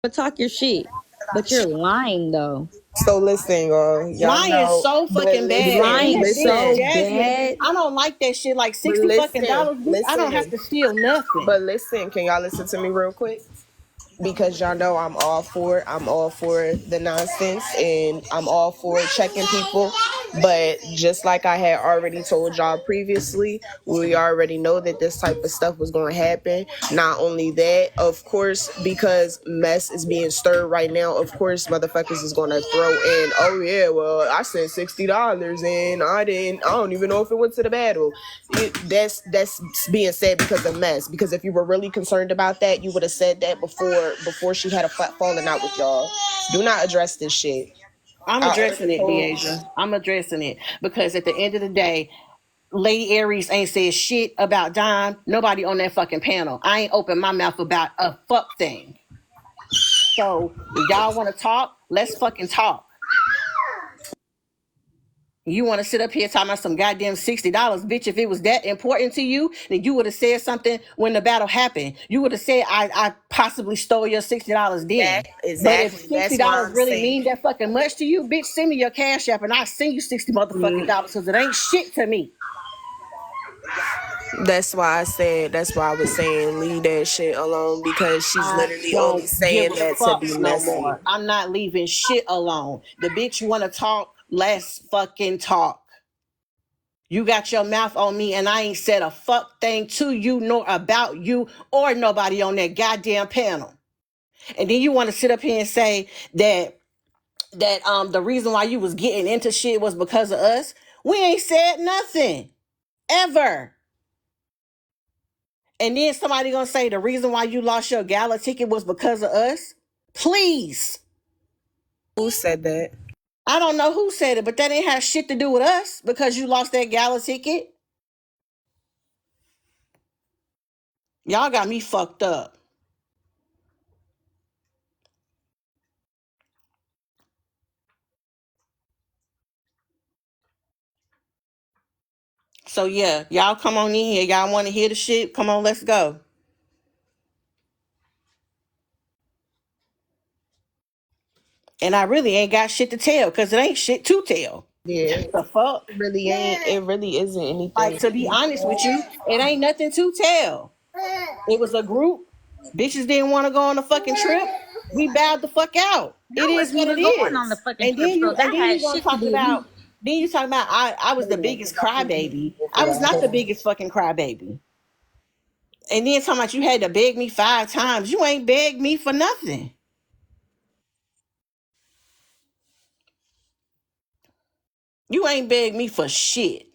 But talk your shit. But you're lying though. So listen, y'all Lying is know, so but fucking bad. And Lying then bitch so listen, Jasmine, bad. I don't like that shit. Like but 60 fucking listen, dollars, bitch. I don't have listen, to steal nothing. but listen. Can y'all listen to me real quick? Because y'all know I'm all for it. I'm all for the nonsense and I'm all for checking people. But just like I had already told y'all previously, we already know that this type of stuff was going to happen. Not only that, of course, because mess is being stirred right now, of course, motherfuckers is going to throw in, oh yeah, well, I sent $60 and I don't even know if it went to the battle. That's being said because of mess. Because if you were really concerned about that, you would have said that before she had a falling out with y'all. Do not address this shit. I'm I already addressing it, told. Deasia. I'm addressing it because at the end of the day, Lady Aries ain't said shit about Dime. Nobody on that fucking panel. I ain't opened my mouth about a fuck thing. So if y'all want to talk, let's fucking talk. You want to sit up here talking about some goddamn $60, bitch? If it was that important to you, then you would have said something when the battle happened. You would have said, "I possibly stole your $60 then." But if Exactly. That's why $60 I'm really saying. mean that fucking much to you, bitch, send me your cash app and I'll send you 60 motherfucking dollars because it ain't shit to me. That's why I said. That's why I was saying leave that shit alone because she's I literally only don't give saying a that to fuck be no messy. more. I'm not leaving shit alone. The bitch want to talk, let's fucking talk. You got your mouth on me and I ain't said a fuck thing to you nor about you or nobody on that goddamn panel. And then you want to sit up here and say that the reason why you was getting into shit was because of us. We ain't said nothing ever. And then somebody gonna say the reason why you lost your gala ticket was because of us. Please. Who said that? I don't know who said it, but that ain't have shit to do with us because you lost that gala ticket. Y'all got me fucked up. So yeah, y'all come on in here. Y'all want to hear the shit? Come on, let's go. And I really ain't got shit to tell because it ain't shit to tell. Yeah, The fuck? it really ain't. It really isn't Like anything. to be honest with you, it ain't nothing to tell. It was a group. Bitches didn't want to go on the fucking trip. We bowed the fuck out. No It one's is what gonna it go on the is. fucking And trip. then So you and that then has you gonna shit to talk do with about me. then you talking about I was the biggest crybaby. I was not the biggest fucking crybaby. And then talking about you had to beg me 5 times. You ain't begged me for nothing. You ain't begged me for shit.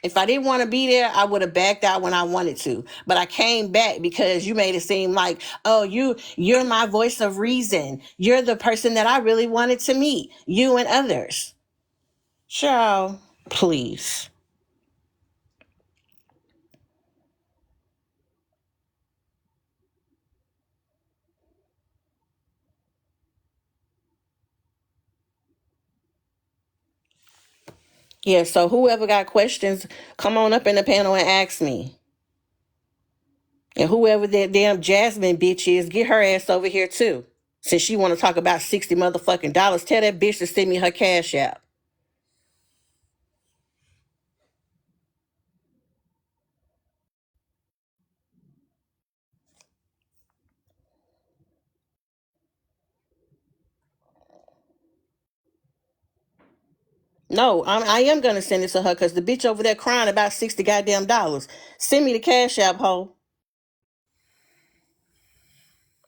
If I didn't want to be there, I would have backed out when I wanted to. But I came back because you made it seem like, oh, you're my voice of reason. You're the person that I really wanted to meet. You and others. Child, please. Yeah, so whoever got questions, come on up in the panel and ask me. And whoever that damn Jasmine bitch is, get her ass over here too. Since she want to talk about 60 motherfucking dollars, tell that bitch to send me her cash app. No, I am gonna send it to her because the bitch over there crying about 60 goddamn dollars. Send me the cash app, hoe.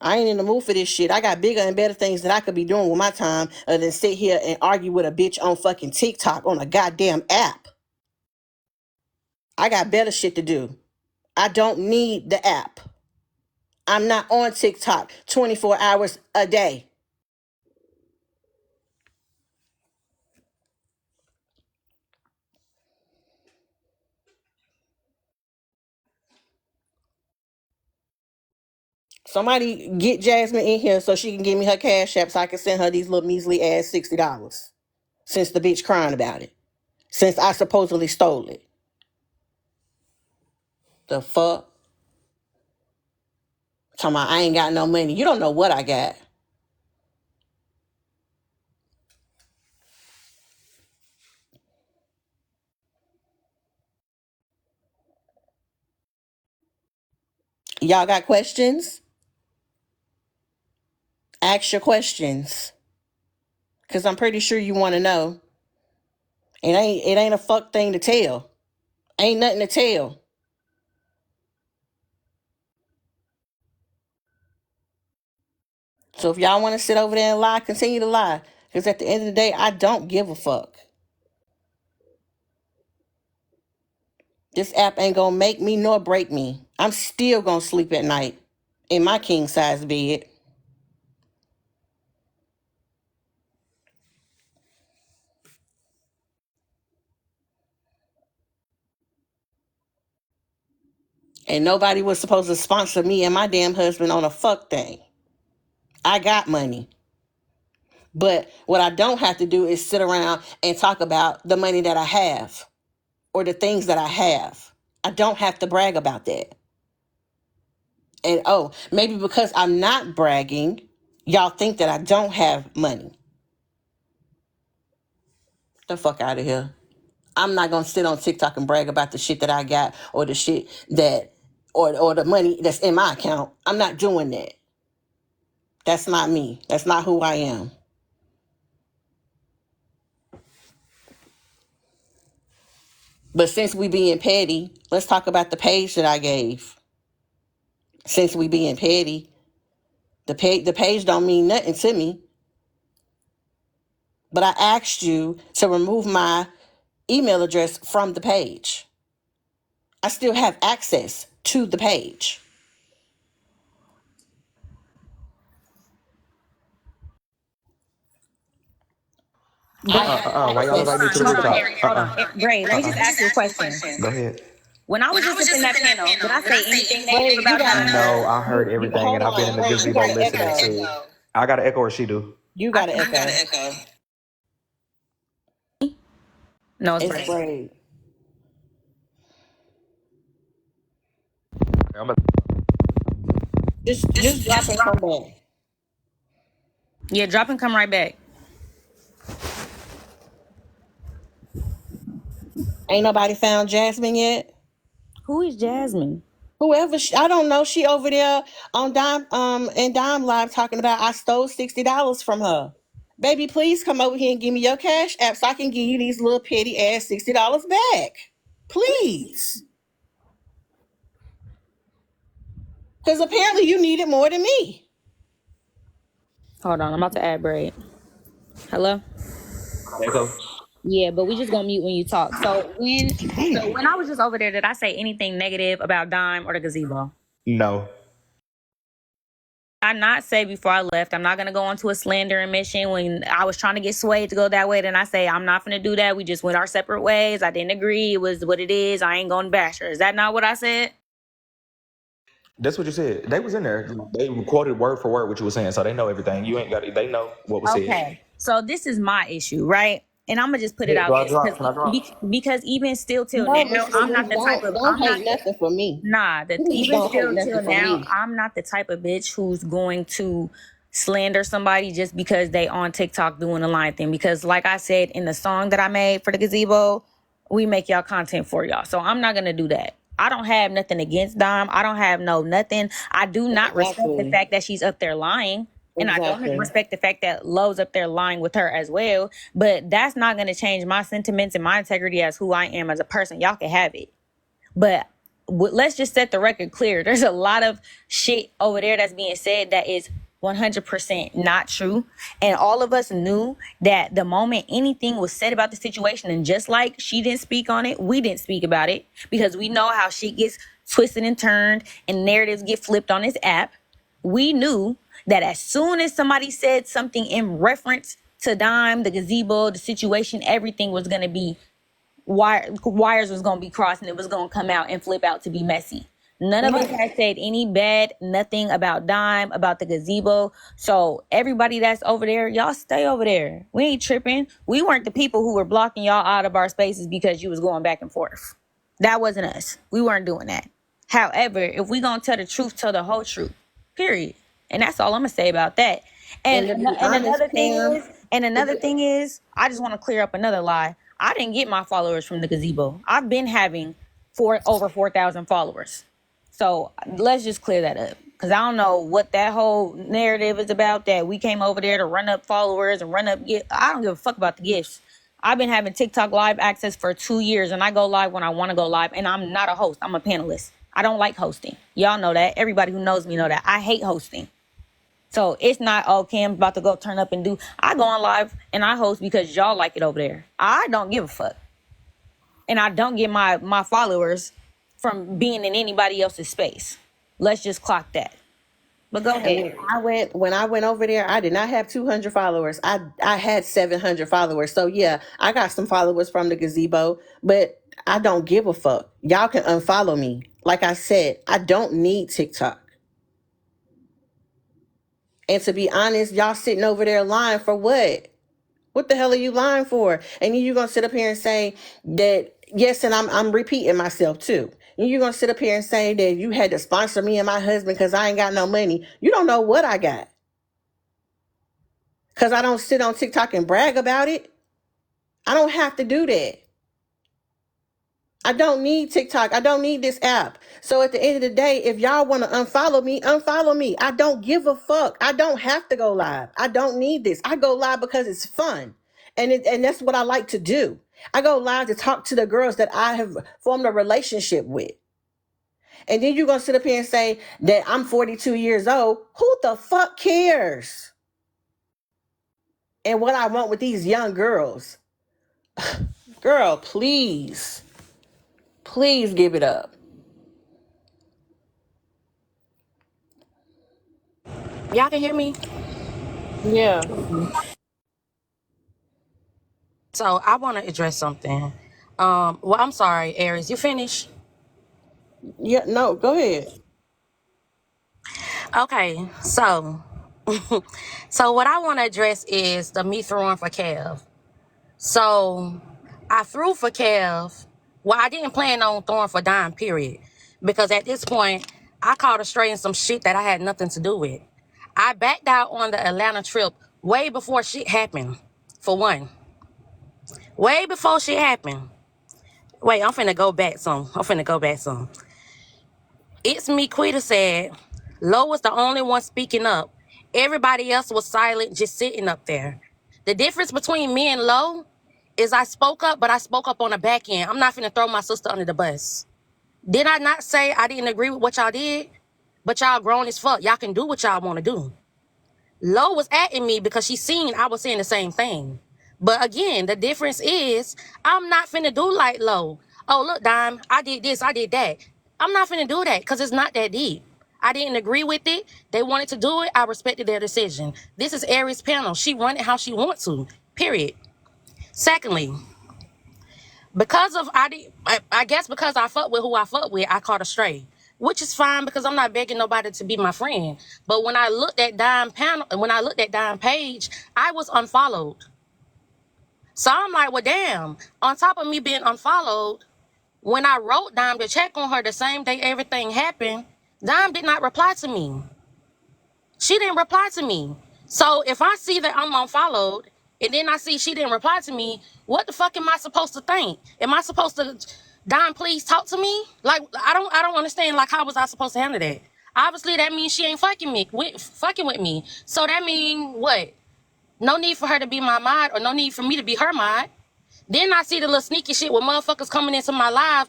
I ain't in the mood for this shit. I got bigger and better things that I could be doing with my time other than sit here and argue with a bitch on fucking TikTok on a goddamn app. I got better shit to do. I don't need the app. I'm not on TikTok 24 hours a day. Somebody get Jasmine in here so she can give me her cash app so I can send her these little measly ass $60. Since the bitch crying about it. Since I supposedly stole it. The fuck? Talking about I ain't got no money. You don't know what I got. Y'all got questions? Ask your questions. Cause I'm pretty sure you want to know. It ain't a fuck thing to tell. Ain't nothing to tell. So if y'all want to sit over there and lie, continue to lie. Because at the end of the day, I don't give a fuck. This app ain't gonna make me nor break me. I'm still gonna sleep at night in my king size bed. And nobody was supposed to sponsor me and my damn husband on a fuck thing. I got money. But what I don't have to do is sit around and talk about the money that I have or the things that I have. I don't have to brag about that. And maybe because I'm not bragging, y'all think that I don't have money. The fuck out of here. I'm not gonna sit on TikTok and brag about the shit that I got or the shit that or the money that's in my account. I'm not doing that. That's not me. That's not who I am. But since we being petty, let's talk about the page that I gave. Since we being petty, the page don't mean nothing to me. But I asked you to remove my email address from the page. I still have access to the page. But I have Why y'all access invite me to the hold to the on, rooftop? Aries, hold on. Bray, let me just ask you a question. Go ahead. When I was just up in that panel, did I say anything negative Wait, you about gotta Dime? No, I heard you everything, hold and I've been in on. the Wait, you gazebo gotta listening echo. to. I got an echo, or she do. You I gotta can echo. No, it's It's Bray. brave. I'm about Just drop and come back. Yeah, drop and come right back. Ain't nobody found Jasmine yet. Who is Jasmine? Whoever I don't know. She over there on Dime and Dime Live talking about I stole $60 from her. Baby, please come over here and give me your cash app so I can give you these little petty ass $60 back. Please. Because apparently you need it more than me. Hold on, I'm about to add Bray. Hello? to echo. Yeah, but we just gonna mute when you talk. So when I was just over there, did I say anything negative about Dime or the gazebo? No. I not say before I left, I'm not gonna go onto a slandering mission when I was trying to get swayed to go that way. Then I say I'm not gonna do that. We just went our separate ways. I didn't agree. It was what it is. I ain't gonna bash her. Is that not what I said? That's what you said. They was in there. They quoted word for word what you were saying, so they know everything. You ain't got it. They know what was said. Okay. So this is my issue, right? And I'm gonna just put it Hey, do out I there drop? Can I drop? because even still till No, now, Mr. I'm not Lee, the type of don't I'm not hate nothing for me. Nah, that Please even don't hate still nothing till for now, me. I'm not the type of bitch who's going to slander somebody just because they on TikTok doing a line thing. Because like I said in the song that I made for the gazebo, we make y'all content for y'all. So I'm not gonna do that. I don't have nothing against Dom. I don't have nothing. I do not respect the Exactly. fact that she's up there lying. And I don't Exactly. respect the fact that Lowe's up there lying with her as well. But that's not going to change my sentiments and my integrity as who I am as a person. Y'all can have it. But let's just set the record clear. There's a lot of shit over there that's being said that is 100% not true. And all of us knew that the moment anything was said about the situation, and just like she didn't speak on it, we didn't speak about it because we know how shit gets twisted and turned and narratives get flipped on this app. We knew that as soon as somebody said something in reference to Dime, the gazebo, the situation, everything was going to be wires was gonna be crossed and it was gonna come out and flip out to be messy. None of us had said any bad, nothing about Dime, about the gazebo. So everybody that's over there, y'all stay over there. We ain't tripping. We weren't the people who were blocking y'all out of our spaces because you was going back and forth. That wasn't us. We weren't doing that. However, if we gonna tell the truth, tell the whole truth. Period. And that's all I'm gonna say about that. And And to be and honest, another thing Pam, is, I just want to clear up another lie. I didn't get my followers from the gazebo. I've been having over 4,000 followers. So let's just clear that up. Cause I don't know what that whole narrative is about. That we came over there to run up followers and run up. I don't give a fuck about the gifts. I've been having TikTok live access for 2 years, and I go live when I want to go live. And I'm not a host. I'm a panelist. I don't like hosting. Y'all know that. Everybody who knows me know that. I hate hosting. So it's not, oh, Cam's about to go turn up and do. I go on live and I host because y'all like it over there. I don't give a fuck. And I don't get my followers from being in anybody else's space. Let's just clock that. But go and ahead. when I went over there, I did not have 200 followers. I had 700 followers. So yeah, I got some followers from the gazebo, but I don't give a fuck. Y'all can unfollow me. Like I said, I don't need TikTok. And to be honest, y'all sitting over there lying for what? What the hell are you lying for? And then you're gonna sit up here and say that yes, and I'm repeating myself too. And you're gonna sit up here and say that you had to sponsor me and my husband because I ain't got no money. You don't know what I got. Because I don't sit on TikTok and brag about it. I don't have to do that. I don't need TikTok. I don't need this app. So at the end of the day, if y'all want to unfollow me, unfollow me. I don't give a fuck. I don't have to go live. I don't need this. I go live because it's fun. And that's what I like to do. I go live to talk to the girls that I have formed a relationship with. And then you're going to sit up here and say that I'm 42 years old. Who the fuck cares? And what I want with these young girls. Girl, please. Please give it up. Y'all can hear me? Yeah. So I want to address something. Well, I'm sorry, Aries. You finished? Yeah, no, go ahead. Okay, so so what I want to address is the me throwing for Kev. So I threw for Kev. Well, I didn't plan on throwing for Dime, period. Because at this point, I caught a stray in some shit that I had nothing to do with. I backed out on the Atlanta trip way before shit happened, for one. Way before shit happened. Wait, I'm finna go back some. It's Me Quita said, Lo was the only one speaking up. Everybody else was silent, just sitting up there. The difference between me and Lo is I spoke up, but I spoke up on the back end. I'm not finna throw my sister under the bus. Did I not say I didn't agree with what y'all did? But y'all grown as fuck. Y'all can do what y'all want to do. Lo was atting me because she seen I was saying the same thing. But again, the difference is I'm not finna do like Lo. Oh, look, Dime, I did this, I did that. I'm not finna do that because it's not that deep. I didn't agree with it. They wanted to do it. I respected their decision. This is Aries' panel. She run it how she wants to. Period. Secondly, I guess because I fuck with who I fuck with, I caught a stray, which is fine because I'm not begging nobody to be my friend. But when I looked at Dime page, I was unfollowed. So I'm like, well, damn. On top of me being unfollowed, when I wrote Dime to check on her the same day everything happened, Dime did not reply to me. She didn't reply to me. So if I see that I'm unfollowed and then I see she didn't reply to me, what the fuck am I supposed to think? Am I supposed to, Don, please talk to me? Like I don't understand. Like, how was I supposed to handle that? Obviously that means she ain't fucking with me. So that mean what? No need for her to be my mod or no need for me to be her mod. Then I see the little sneaky shit with motherfuckers coming into my live.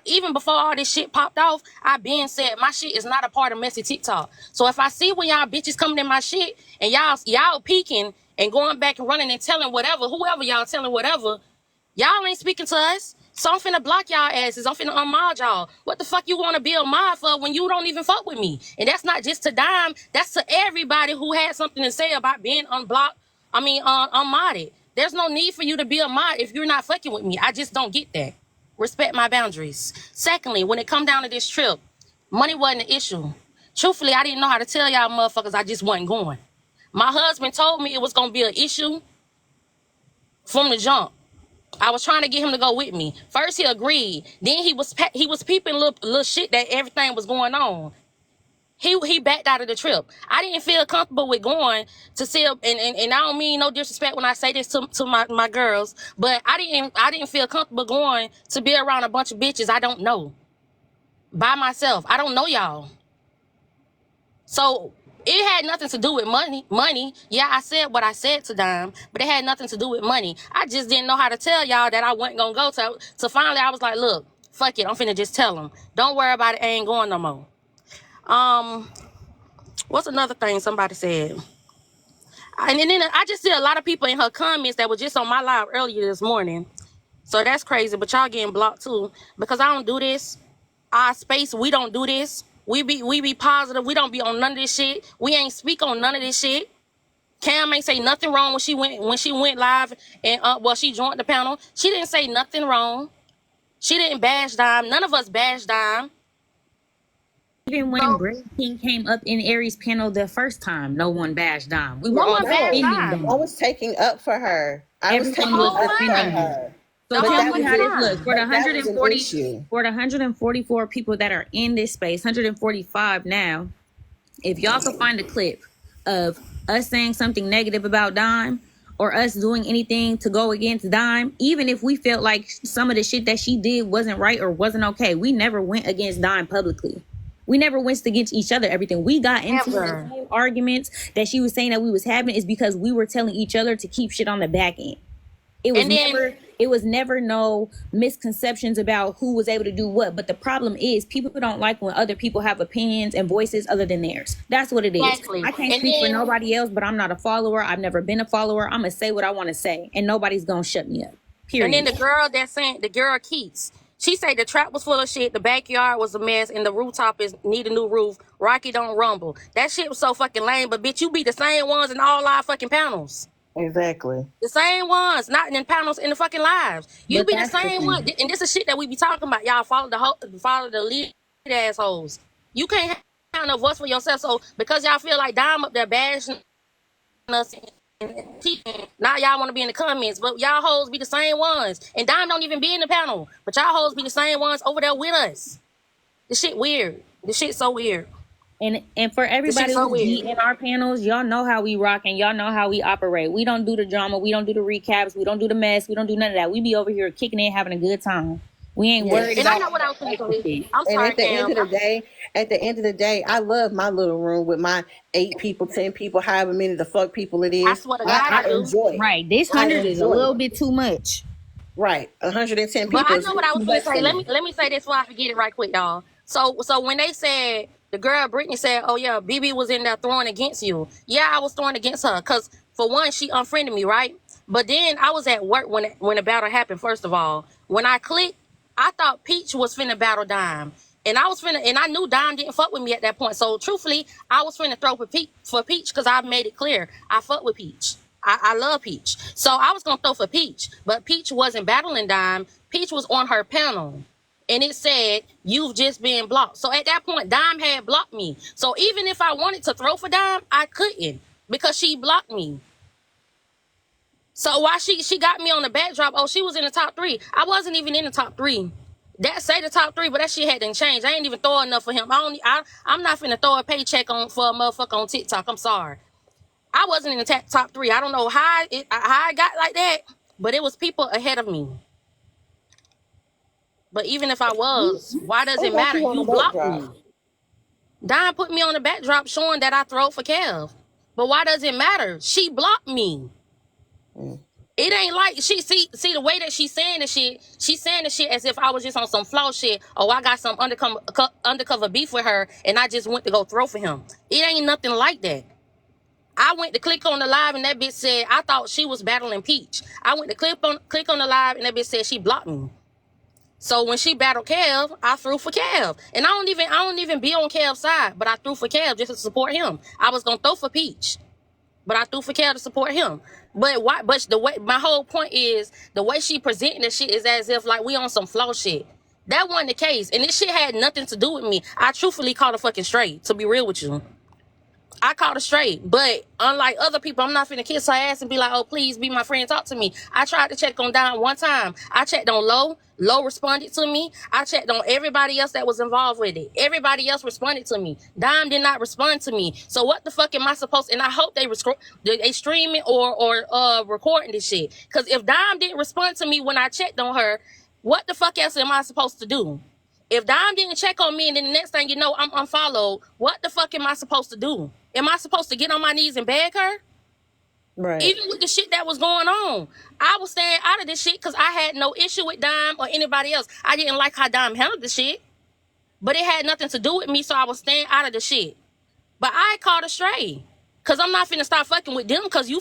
Even before all this shit popped off, I been said my shit is not a part of messy TikTok. So if I see when y'all bitches coming in my shit and y'all peeking and going back and running and telling whoever y'all telling whatever, y'all ain't speaking to us. So I'm finna block y'all asses. I'm finna unmod y'all. What the fuck you wanna be a mod for when you don't even fuck with me? And that's not just to Dime. That's to everybody who had something to say about being unblocked. Unmodded. There's no need for you to be a mod if you're not fucking with me. I just don't get that. Respect my boundaries. Secondly, when it come down to this trip, money wasn't an issue. Truthfully, I didn't know how to tell y'all motherfuckers I just wasn't going. My husband told me it was gonna be an issue from the jump. I was trying to get him to go with me. First he agreed. Then he was peeping little shit that everything was going on. he backed out of the trip. I didn't feel comfortable with going to see him, and I don't mean no disrespect when I say this to my girls, but I didn't feel comfortable going to be around a bunch of bitches I don't know by myself. I don't know y'all. So it had nothing to do with money. Yeah, I said what I said to Dime, but it had nothing to do with money. I just didn't know how to tell y'all that I wasn't gonna go to. So finally I was like, look, fuck it, I'm finna just tell them. Don't worry about it, I ain't going no more. What's another thing somebody said? And then I just see a lot of people in her comments that were just on my live earlier this morning. So that's crazy, but y'all getting blocked too. Because I don't do this. Our space, we don't do this. We be positive. We don't be on none of this shit. We ain't speak on none of this shit. Cam ain't say nothing wrong when she went live and she joined the panel. She didn't say nothing wrong. She didn't bash Dime. None of us bashed Dime. Even when So Brady King came up in Aries panel the first time, no one bashed Dom. We were no all one bashed No, defending Dime I Dom. was taking up for her. I was the Everyone taking was whole up for defending time. her. her. So The But tell whole that me was how fucking this an looks. time. For the but that was an 140, issue. for the 144 people that are in this space, 145 now, if y'all could find a clip of us saying something negative about Dime or us doing anything to go against Dime, even if we felt like some of the shit that she did wasn't right or wasn't okay, we never went against Dime publicly. We never went against each other. Everything we got into the Ever. same arguments that she was saying that we was having is because we were telling each other to keep shit on the back end. And then It was never no misconceptions about who was able to do what. But the problem is people don't like when other people have opinions and voices other than theirs. That's what it is. exactly. I can't And speak for then nobody else, but I'm not a follower. I've never been a follower. I'm gonna say what I want to say, and nobody's gonna shut me up. And then Period. the girl Keats, she said the trap was full of shit, the backyard was a mess, and the rooftop is need a new roof. Rocky don't rumble. That shit was so fucking lame, but bitch, you be the same ones in all our fucking panels. Exactly. The same ones, not in panels in the fucking lives. You But be the that's the same one. thing. And this is shit that we be talking about. Y'all follow the lead assholes. You can't have no voice for yourself. So because y'all feel like Dime up there bashing us and now y'all want to be in the comments, but y'all hoes be the same ones. And Dime don't even be in the panel, but y'all hoes be the same ones over there with us. This shit weird. This shit so weird. And for This shit everybody so who be weird. in our panels, y'all know how we rock and y'all know how we operate. We don't do the drama, we don't do the recaps, we don't do the mess, we don't do none of that. We be over here kicking it, having a good time. We ain't worried And I about know all what I that was gonna extra say. shit. I'm And sorry, at the end Cam. of the day, I love my little room with my 8 people, 10 people, however many the fuck people it I is. swear to God, I I do. enjoy it. Right. This I 100 is a enjoy little it. bit too much. Right. 110 But people I is know what I too was gonna much say. for me. Let me say this before I forget it right quick, y'all. So when they said the girl Brittany said, "Oh yeah, BB was in there throwing against you," yeah, I was throwing against her because for one, she unfriended me, right? But then I was at work when the battle happened. First of all, when I clicked, I thought Peach was finna battle Dime. And I knew Dime didn't fuck with me at that point. So truthfully, I was finna throw for Peach because I made it clear I fuck with Peach. I love Peach. So I was gonna throw for Peach, but Peach wasn't battling Dime. Peach was on her panel. And it said, "You've just been blocked." So at that point, Dime had blocked me. So even if I wanted to throw for Dime, I couldn't because she blocked me. So why she got me on the backdrop? Oh, she was in the top 3. I wasn't even in the top 3. That say the top 3, but that shit hadn't changed. I ain't even throw enough for him. I'm not finna throw a paycheck on for a motherfucker on TikTok. I'm sorry. I wasn't in the top 3. I don't know how I got like that, but it was people ahead of me. But even if I was, why does I it got matter? you on the You blocked backdrop. me. Don put me on the backdrop showing that I throw for Kev. But why does it matter? She blocked me. It ain't like she see the way that she's saying the shit. She's saying the shit as if I was just on some flaw shit. Oh, I got some undercover beef with her, and I just went to go throw for him. It ain't nothing like that. I went to click on the live, and that bitch said I thought she was battling Peach. I went to click on the live, and that bitch said she blocked me. So when she battled Kev, I threw for Kev, and I don't even be on Kev's side, but I threw for Kev just to support him. I was gonna throw for Peach, but I threw for Kev to support him. But why? But the way my whole point is the way she presenting the shit is as if like we on some flow shit. That wasn't the case, and this shit had nothing to do with me. I truthfully called her fucking straight. To be real with you, I called her straight. But unlike other people, I'm not finna kiss her ass and be like, oh, please be my friend, talk to me. I tried to check on Dime one time. I checked on Low. Low responded to me. I checked on everybody else that was involved with it. Everybody else responded to me. Dime did not respond to me. So what the fuck am I supposed? And I hope they streaming or recording this shit. Because if Dime didn't respond to me when I checked on her, what the fuck else am I supposed to do? If Dime didn't check on me and then the next thing you know, I'm unfollowed, what the fuck am I supposed to do? Am I supposed to get on my knees and beg her? Right. Even with the shit that was going on, I was staying out of this shit because I had no issue with Dime or anybody else. I didn't like how Dime handled the shit, but it had nothing to do with me, so I was staying out of the shit. But I called her straight. Cause I'm not finna start fucking with them cause you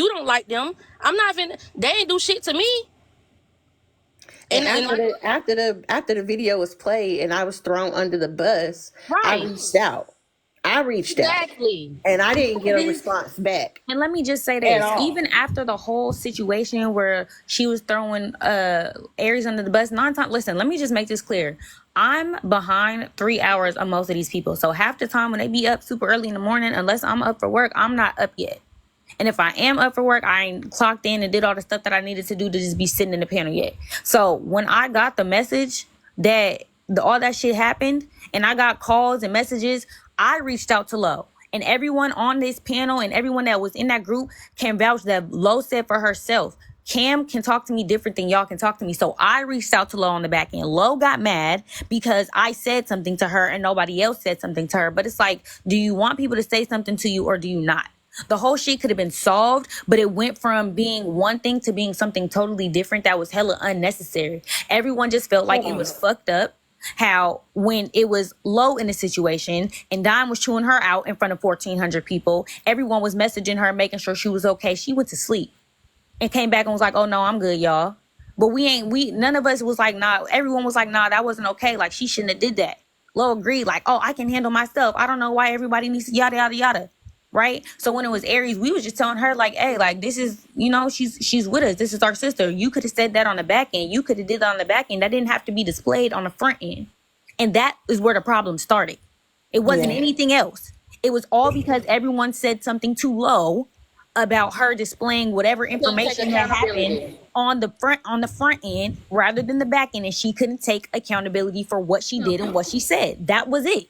don't like them. I'm not finna, they ain't do shit to me. And after the video was played and I was thrown under the bus, I Right. reached out. Exactly. And I didn't get a response back. And let me just say At this, all. even after the whole situation where she was throwing Aries under the bus, listen, let me just make this clear. I'm behind 3 hours of most of these people. So half the time when they be up super early in the morning, unless I'm up for work, I'm not up yet. And if I am up for work, I ain't clocked in and did all the stuff that I needed to do to just be sitting in the panel yet. So when I got the message that all that shit happened and I got calls and messages, I reached out to Lo. And everyone on this panel and everyone that was in that group can vouch that Lo said for herself, Cam can talk to me different than y'all can talk to me. So I reached out to Lo on the back end. Lo got mad because I said something to her and nobody else said something to her. But it's like, do you want people to say something to you or do you not? The whole shit could have been solved, but it went from being one thing to being something totally different that was hella unnecessary. Everyone just felt like it was fucked up. How when it was Low in the situation and Dime was chewing her out in front of 1,400 people, everyone was messaging her, making sure she was okay. She went to sleep and came back and was like, oh no, I'm good, y'all. But none of us was like, nah. Everyone was like, nah, that wasn't okay. Like, she shouldn't have did that. Lo agreed, like, oh, I can handle myself. I don't know why everybody needs to yada, yada, yada. Right? So when it was Aries, we was just telling her, like, hey, like, this is, she's with us. This is our sister. You could have said that on the back end. You could have did that on the back end. That didn't have to be displayed on the front end. And that is where the problem started. It wasn't anything else. It was all because everyone said something too low about her displaying whatever information that happened on the front end rather than the back end, and she couldn't take accountability for what she did and what she said. That was it.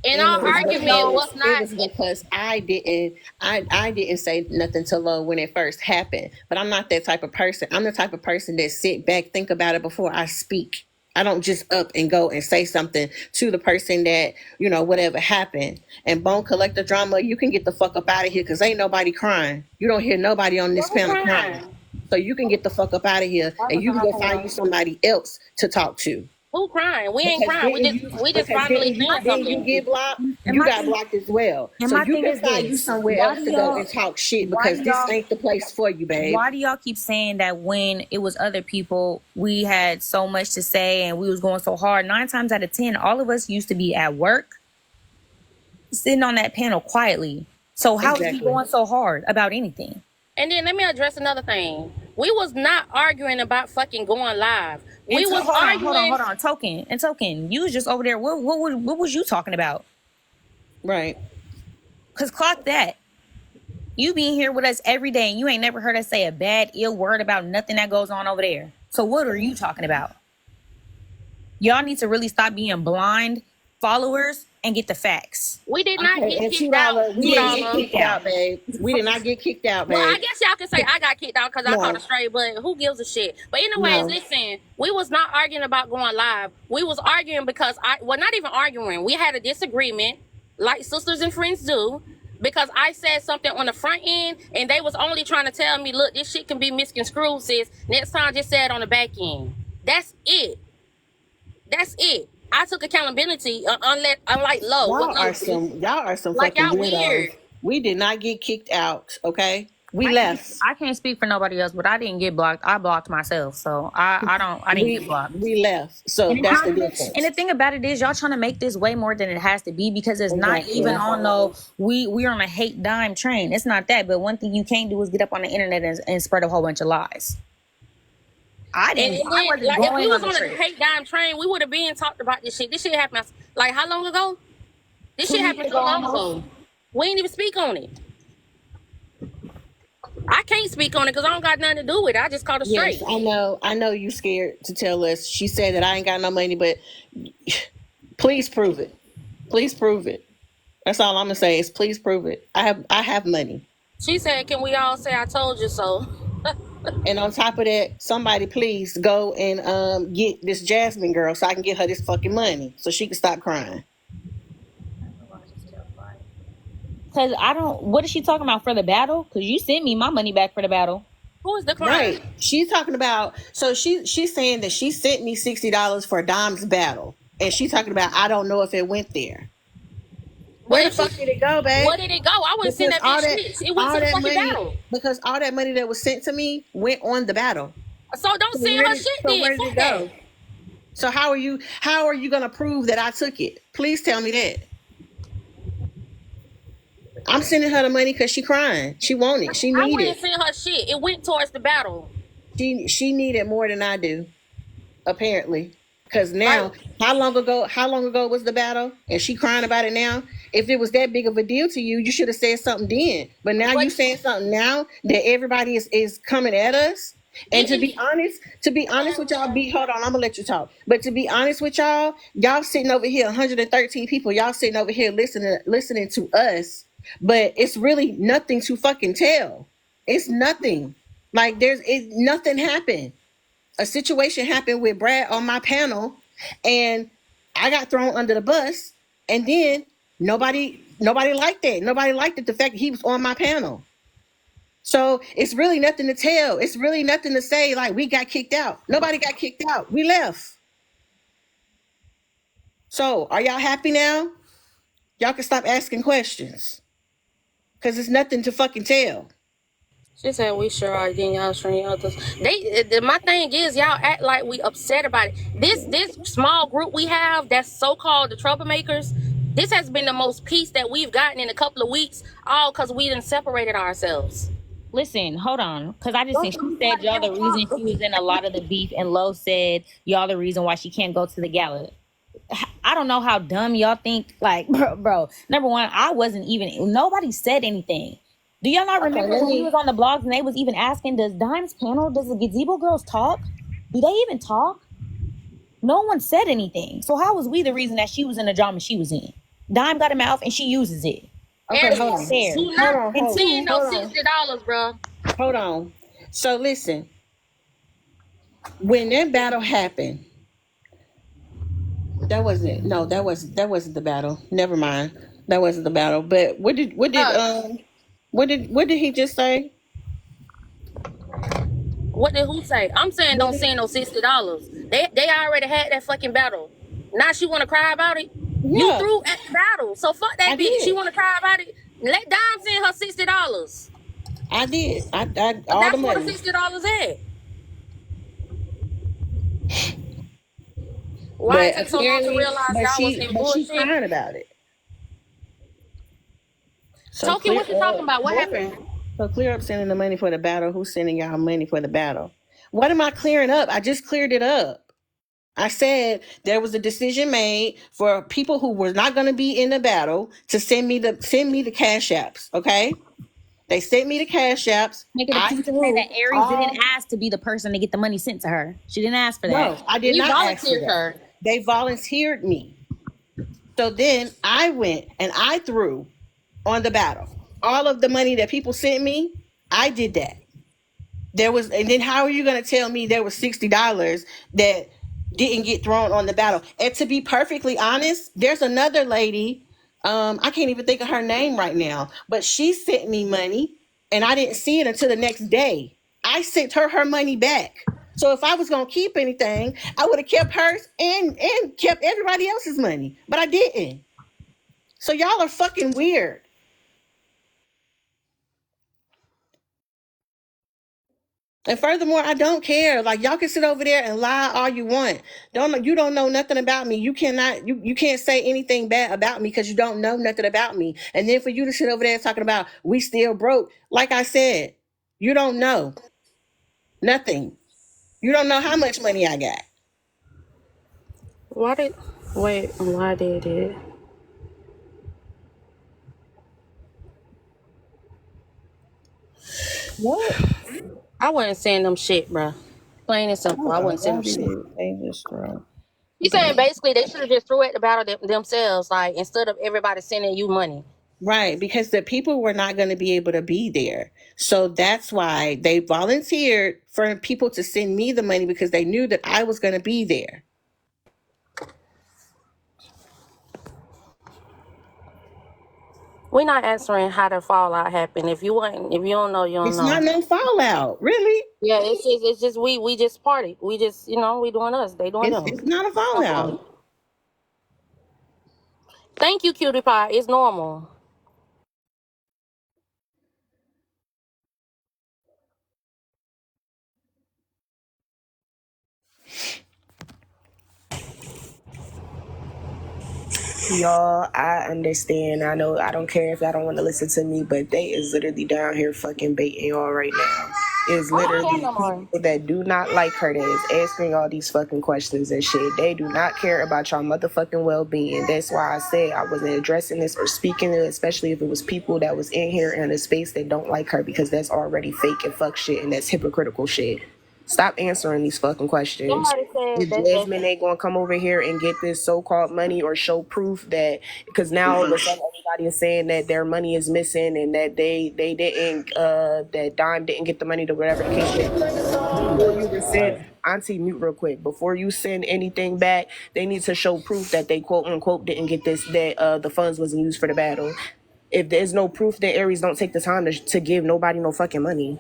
And our argument was It not. was because I didn't say nothing to Lo when it first happened. But I'm not that type of person. I'm the type of person that sit back, think about it before I speak. I don't just up and go and say something to the person that, whatever happened. And Bone Collector Drama, you can get the fuck up out of here because ain't nobody crying. You don't hear nobody on this panel crying. So you can get the fuck up out of here and you can go find you somebody else to talk to. Who crying? We ain't crying. We just finally saying something. You get blocked. You got blocked as well. So you can find you somewhere else to go and talk shit because this ain't the place for you, babe. Why do y'all keep saying that when it was other people, we had so much to say and we was going so hard? 9 times out of 10, all of us used to be at work, sitting on that panel quietly. So how is he going so hard about anything? And then let me address another thing. We was not arguing about fucking going live. We was arguing. Hold on. Token, you was just over there. What was you talking about? Right. Cause clock that. You being here with us every day and you ain't never heard us say a bad, ill word about nothing that goes on over there. So what are you talking about? Y'all need to really stop being blind followers and get the facts. We did not get kicked out. We didn't get kicked out, babe. We did not get kicked out, babe. Well, I guess y'all can say I got kicked out because I called her straight, but who gives a shit? But anyways, listen, we was not arguing about going live. We was arguing because not even arguing. We had a disagreement, like sisters and friends do, because I said something on the front end and they was only trying to tell me, look, this shit can be misconstrued, sis. Next time, just say it on the back end. That's it. I took accountability, unlike Lo. Y'all are some like fucking y'all weirdos. weird. We did not get kicked out, okay? We left. I can't speak for nobody else, but I didn't get blocked. I blocked myself, so I didn't get blocked. We left, so that's the difference. And the thing about it is, y'all trying to make this way more than it has to be because it's not even on we're on a hate dime train. It's not that, but one thing you can't do is get up on the internet and spread a whole bunch of lies. If we was on a hate dime train, we would have been talked about this shit. This shit happened like how long ago? This shit happened so long ago. We ain't even speak on it. I can't speak on it because I don't got nothing to do with it. I just called her Yes, straight. I know. I know you scared to tell us. She said that I ain't got no money, but please prove it. Please prove it. That's all I'm gonna say is please prove it. I have money. She said, "Can we all say I told you so?" And on top of that, somebody please go and get this Jasmine girl so I can get her this fucking money so she can stop crying. Cause I don't. What is she talking about for the battle? Cause you sent me my money back for the battle. Who is the Right. client? She's talking about so she's saying that she sent me $60 for Dom's battle. And she's talking about I don't know if it went there. But Where the if she, fuck did it go, where babe? did it go? I wouldn't send Because that bitch shit. It went to all the that fucking money battle. because all that money that was sent to me went on the battle. So don't send her shit So then. where did Fuck it that. go? So how are you gonna prove that I took it? Please tell me that. I'm sending her the money because she crying. She want it. She I need wouldn't it. send her shit. It went towards the battle. She need it more than I do, apparently. Because Like, now, how long ago was the battle? And she crying about it now? If it was that big of a deal to you, you should have said something then. But now but you saying something now that everybody is coming at us. And to it, be honest, with y'all, hold on, I'm gonna let you talk. But to be honest with y'all sitting over here, 113 people, y'all sitting over here listening to us, but it's really nothing to fucking tell. It's nothing. Like nothing happened. A situation happened with Brad on my panel, and I got thrown under the bus, and then nobody liked that. Nobody liked it, the fact that he was on my panel. So it's really nothing to tell. It's really nothing to say like we got kicked out. Nobody got kicked out. We left. So are y'all happy now? Y'all can stop asking questions. Cause it's nothing to fucking tell. she said we sure are getting y'all string others. My thing is y'all act like we upset about it. This small group we have that's so called the troublemakers. This has been the most peace that we've gotten in a couple of weeks, all because we done separated ourselves. Listen, hold on, because I just think she said y'all the reason she was in a lot of the beef, and Lo said y'all the reason why she can't go to the gala. I don't know how dumb y'all think. Like, bro, number one, I wasn't even. Nobody said anything. Do y'all not Okay, remember let when we me was on the blogs and they was even asking, does Dime's panel, does the Gazebo girls talk? Do they even talk? No one said anything. So how was we the reason that she was in the drama she was in? Dime got a mouth and she uses it. okay, And It's hold not on. fair. do Hold not on, And send two, no hold on. $60, bro. Hold on. So listen, when that battle happened, that wasn't the battle. Never mind. That wasn't the battle. But what did he just say? What did who say? I'm saying What don't did he, send no $60. They already had that fucking battle. Now she wanna cry about it. You yeah, threw at the battle, so fuck that I bitch. She did. wanna cry about it. Let Dom send her $60. I did. I all the That's what the money. $60 at. Why it But take so long to apparently realize but y'all was she in but she bullshit? crying about it. So Token, clear what you talking up. about? What happened? So clear up sending the money for the battle. Who's sending y'all money for the battle? What am I clearing up? I just cleared it up. I said there was a decision made for people who were not going to be in the battle to send me the cash apps. Okay, they sent me the cash apps. make it a I point to say that threw Aries didn't all. ask to be the person to get the money sent to her. She didn't ask for that. No, I did We not ask for volunteered that. her. They volunteered me. So then I went and I threw on the battle. All of the money that people sent me, I did that. And then how are you going to tell me there was $60 that didn't get thrown on the battle? And to be perfectly honest, there's another lady, I can't even think of her name right now, but she sent me money and I didn't see it until the next day. I sent her money back. So if I was going to keep anything, I would have kept hers and kept everybody else's money, but I didn't. So y'all are fucking weird. And furthermore, I don't care. Like y'all can sit over there and lie all you want. You don't know nothing about me. You can't say anything bad about me because you don't know nothing about me. And then for you to sit over there talking about we still broke, like I said, you don't know nothing. You don't know how much money I got. Why did wait? Why did it? What? I wouldn't send them shit, bro. Plain and simple. I wouldn't send them shit. They just throw. He's saying basically they should have just threw at the battle themselves, like instead of everybody sending you money. Right, because the people were not going to be able to be there. So that's why they volunteered for people to send me the money because they knew that I was going to be there. We're not answering how the fallout happened. If you want, if you don't know, you don't It's know. not no fallout, really. Yeah, it's just we just party. We just we doing us. They doing them. It's not a Simple as. fallout. Thank you, cutie pie. It's normal. Y'all, I understand. I know I don't care if y'all don't want to listen to me, but they is literally down here fucking baiting y'all right now. It's I don't care literally no more. people that do not like her that is asking all these fucking questions and shit. They do not care about y'all motherfucking well-being. That's why I said I wasn't addressing this or speaking to it, especially if it was people that was in here in a space that don't like her, because that's already fake and fuck shit and that's hypocritical shit. Stop answering these fucking questions. Somebody said If that. Jasmine ain't gonna come over here and get this so-called money or show proof that, because now all of a sudden everybody is saying that their money is missing and that they didn't that Dime didn't get the money to whatever the case may be. Before you were sent, Auntie, mute real quick. Before you send anything back, they need to show proof that they quote unquote didn't get this, that the funds wasn't used for the battle. If there's no proof, then Aries don't take the time to give nobody no fucking money.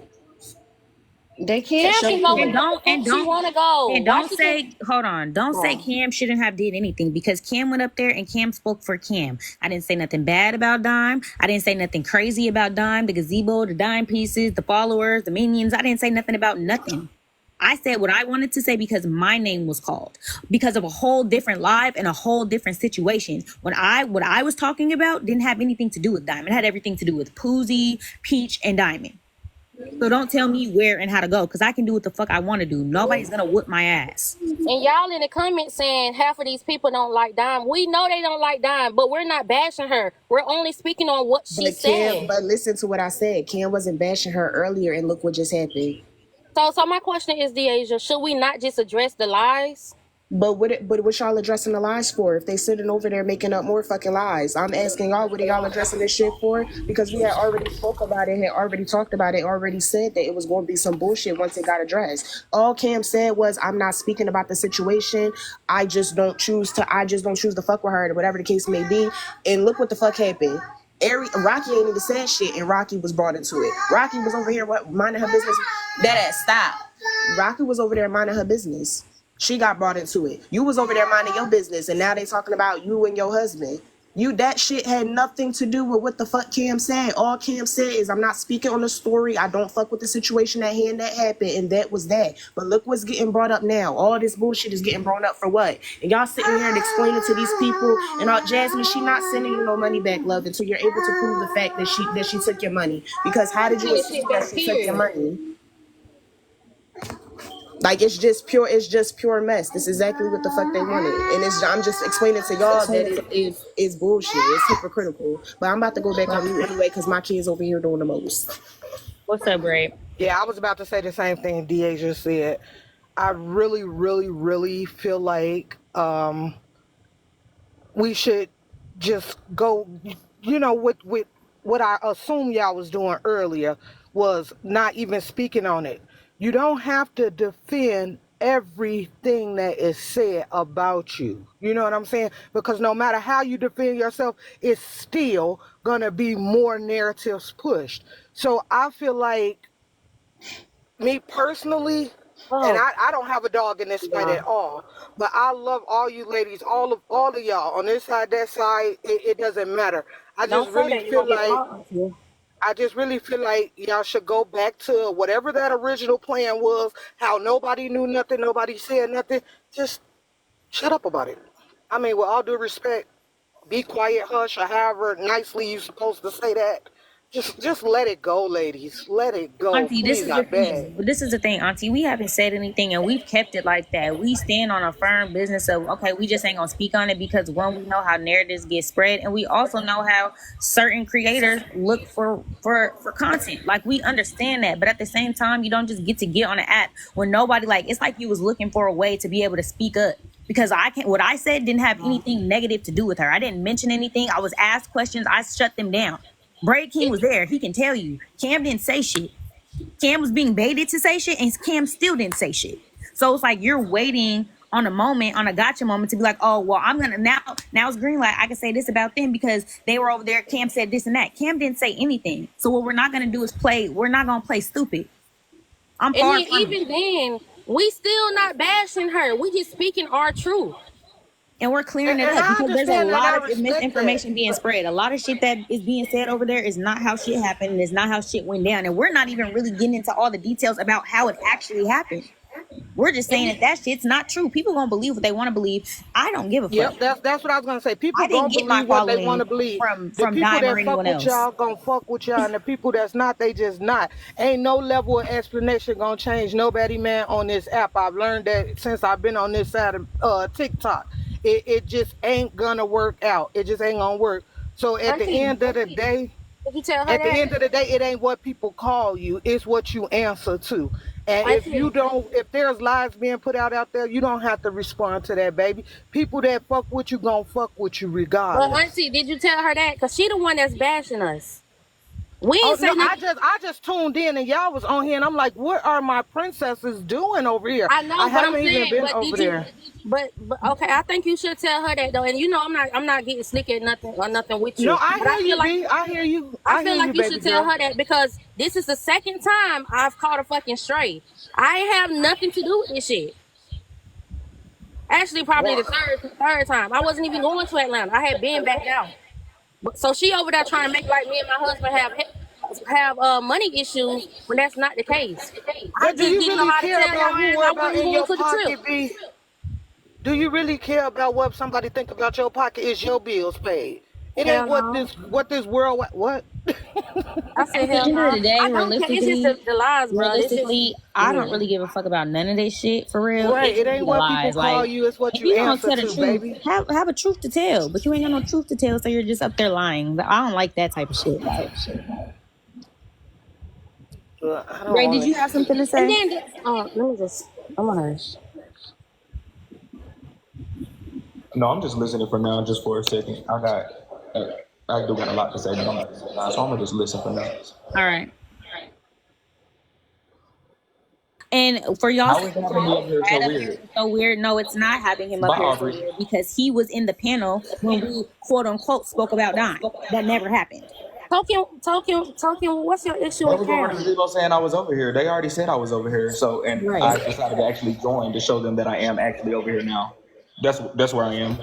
They can't Cam show can go And proof. wherever the don't fuck and she don't wanna go. and Why don't she can? say hold on. Don't say Oh. Cam shouldn't have did anything because Cam went up there and Cam spoke for Cam. I didn't say nothing bad about Dime. I didn't say nothing crazy about Dime, the gazebo, the dime pieces, the followers, the minions. I didn't say nothing about nothing. I said what I wanted to say because my name was called because of a whole different live and a whole different situation. What I was talking about didn't have anything to do with Diamond. It had everything to do with Poozy, Peach, and Diamond. So don't tell me where and how to go because I can do what the fuck I want to do. Nobody's gonna whip my ass. And y'all in the comments saying half of these people don't like Dime. We know they don't like Dime, but we're not bashing her. We're only speaking on what she said. But listen to what I said. Cam wasn't bashing her earlier, and look what just happened. So my question is, Deasia, should we not just address the lies? But what y'all addressing the lies for? If they sitting over there making up more fucking lies, I'm asking y'all, what are y'all addressing this shit for? Because we had already spoke about it, had already talked about it, already said that it was going to be some bullshit once it got addressed. All Cam said was, I'm not speaking about the situation. I just don't choose to fuck with her, or whatever the case may be. And look what the fuck happened. Rocky ain't even said shit, and Rocky was brought into it. Rocky was over here minding her business. That ass stop. Rocky was over there minding her business. She got brought into it. You was over there minding your business, and now they talking about you and your husband. That shit had nothing to do with what the fuck Cam said. All Cam said is, I'm not speaking on the story. I don't fuck with the situation at hand that happened, and that was that. But look what's getting brought up now. All this bullshit is getting brought up for what? And y'all sitting here and explaining to these people, and Jasmine, she not sending you no money back, love, until you're able to prove the fact that she took your money. Because how did you Send this assume shit that back, she took your period. money? Like it's just pure mess. This is exactly what the fuck they wanted. And I'm just explaining to y'all that it's bullshit. It's hypocritical. But I'm about to go back on mute anyway because my kids over here doing the most. What's up, Brave? Yeah, I was about to say the same thing DA just said. I really, really, really feel like we should just go, with what I assume y'all was doing earlier was not even speaking on it. You don't have to defend everything that is said about you. You know what I'm saying? Because no matter how you defend yourself, it's still gonna be more narratives pushed. So I feel like, me personally, and Oh, I don't have a dog in this fight yeah. at all, but I love all you ladies, all of y'all on this side, that side. It doesn't matter. I Don't just say really that. You're feel gonna get like caught. Yeah. I just really feel like y'all should go back to whatever that original plan was. How nobody knew nothing, nobody said nothing. Just shut up about it. I mean, with all due respect, be quiet, hush, or however nicely you're supposed to say that. Just let it go, ladies. Let it go, Auntie, this please. is I the thing. beg. But this is the thing, Auntie. We haven't said anything and we've kept it like that. We stand on a firm business of okay, we just ain't gonna speak on it because one, we know how narratives get spread, and we also know how certain creators look for content. Like we understand that, but at the same time, you don't just get on the app when nobody like it's like you was looking for a way to be able to speak up. Because I can't what I said didn't have anything negative to do with her. I didn't mention anything. I was asked questions, I shut them down. Braid King was there. He can tell you. Cam didn't say shit. Cam was being baited to say shit, and Cam still didn't say shit. So it's like you're waiting on a moment, on a gotcha moment, to be like, oh, well, I'm gonna now it's green light. I can say this about them because they were over there. Cam said this and that. Cam didn't say anything. So what we're not gonna do is play. We're not gonna play stupid. I'm And far then from it. even then, we still not bashing her. We just speaking our truth. And we're clearing it And up I because there's a understand that. lot I of respect that. misinformation being spread. A lot of shit that is being said over there is not how shit happened and it's not how shit went down. And we're not even really getting into all the details about how it actually happened. We're just And saying then, that shit's not true. People gonna believe what they want to believe. I don't give a fuck. Yep, that's what I was gonna say. People I didn't gonna get my believe what they want following to believe. The from people Dime or that fuck anyone with else. y'all gonna fuck with y'all, and the people that's not, they just not. Ain't no level of explanation gonna change nobody, man, on this app. I've learned that since I've been on this side of TikTok. It just ain't gonna work out. It just ain't gonna work. So Auntie, did you tell her at the that? end of the day, it ain't what people call you, it's what you answer to. And Auntie, if there's lies being put out there, you don't have to respond to that, baby. People that fuck with you gonna fuck with you but regardless. Auntie, did you tell her that? Cause she the one that's bashing us. We Oh ain't say no, nothing. I just tuned in and y'all was on here and I'm like, what are my princesses doing over here? I I know, but I'm haven't even saying, been but over did you? there. But okay, I think you should tell her that though. And you know, I'm not getting slick at nothing or nothing with No, you. I But hear you, B. I hear you. I I feel hear like you, you baby should tell girl. her that because this is the second time I've caught a fucking stray. I ain't have nothing to do with this shit. Actually, probably the Well, third time. I wasn't even going to Atlanta. I had been back out. But so she over there trying to make like me and my husband have money issues when that's not the case. I but do just you didn't know really how to care tell y'all about who ass worry I about wasn't in going your to the trip. pocket, B? Do you really care about what somebody think about your pocket? Is your bills paid? It ain't Hell no. what this world what. I said At the hell end of no. the day, I don't care. It's just the lies, bro. It's just I don't yeah. really give a fuck about none of this shit for real. Right. It's It really ain't the what people lies. call Like, you, it's what if you you gonna answer tell the to, truth, baby. have a truth to tell. But you ain't got no truth to tell, so you're just up there lying. I don't like that type of shit. Like, I don't Ray, did want you have to. something to And say? then let me just I'm gonna hush. No, I'm just listening for now, just for a second. Uh, I do got a lot to say, but I'm not gonna say a lot, so I'm gonna just listen for now. All right. And for y'all How is saying having me over here so Brad up there weird? is so weird. No, it's not having him up Bye, here so Aubrey. weird because he was in the panel when we quote unquote spoke about Dime. That never happened. Talking. What's your issue They with was over Cam? the gazebo saying I was over here. They already said I was over here, so and Right. I decided to actually join to show them that I am actually over here now. That's where I am.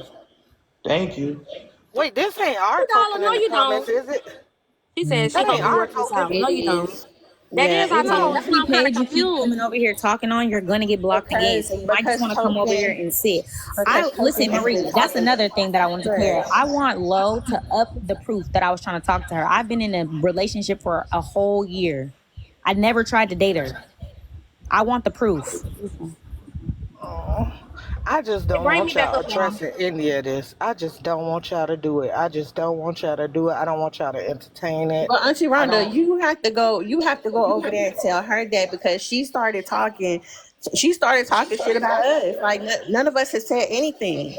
Thank you. Wait, this ain't our Dollar, token no, in the you comments, don't. is it? She said she That gonna ain't be our working this token. out. It No, you don't. is. That Yeah, is our it token. No. That's is. why Any I'm kind of page you keep confused. coming over here talking on, you're gonna get blocked again. So you might just Because want to come over here token and sit. I because token listen, has been Marie. That's talking another thing that I wanted to clear up. trash. I want Lo to up the proof that I was trying to talk to her. I've been in a relationship for a whole year. I never tried to date her. I want the proof. Oh, I just Hey, don't bring me want back y'all up, y'all. addressing any of this. I just don't want y'all to do it. I just don't want y'all to do it. I don't want y'all to entertain it. But Auntie I Rhonda, don't. you have to go over there and tell her that because she started talking shit about us. Like none of us has said anything.